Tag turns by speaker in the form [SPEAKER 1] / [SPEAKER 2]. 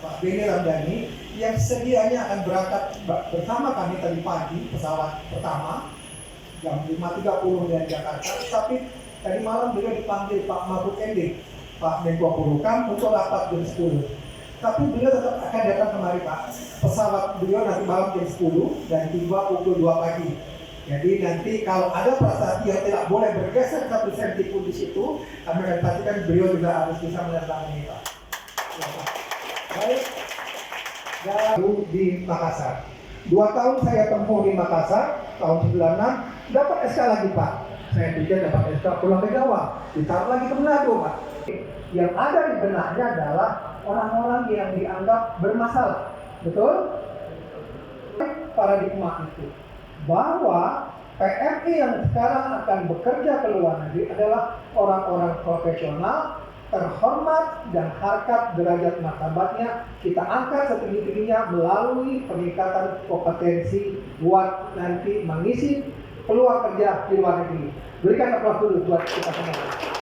[SPEAKER 1] Pak Benny Ramdhani yang sedianya akan berangkat bersama kami tadi pagi pesawat pertama jam 5.30 dari Jakarta, tapi tadi malam beliau dipanggil Pak Mahfud MD, Pak Menko Polhukam untuk rapat jam 10. Tapi beliau tetap akan datang kemari Pak. Pesawat beliau nanti malam jam 10 dan tiba pukul 2 pagi. Jadi nanti kalau ada prasasti yang tidak boleh bergeser 1 senti pun di situ, kami akan pastikan beliau juga harus bisa menerbangkannya Pak. Ya, Pak. Baik. Baru di Makassar. 2 tahun saya tempuh di Makassar, tahun 96, dapat SK lagi Pak. Saya pikir dapat SK pulang ke Jawa, ditaruh lagi ke Manado Pak. Yang ada di benaknya adalah orang-orang yang dianggap bermasalah. Betul? Paradigma itu bahwa PMI yang sekarang akan bekerja ke luar negeri adalah orang-orang profesional, terhormat, dan harkat derajat martabatnya kita angkat setinggi-tingginya melalui peningkatan kompetensi buat nanti mengisi peluang kerja di luar negeri. Berikan aplaus dulu buat kita semua.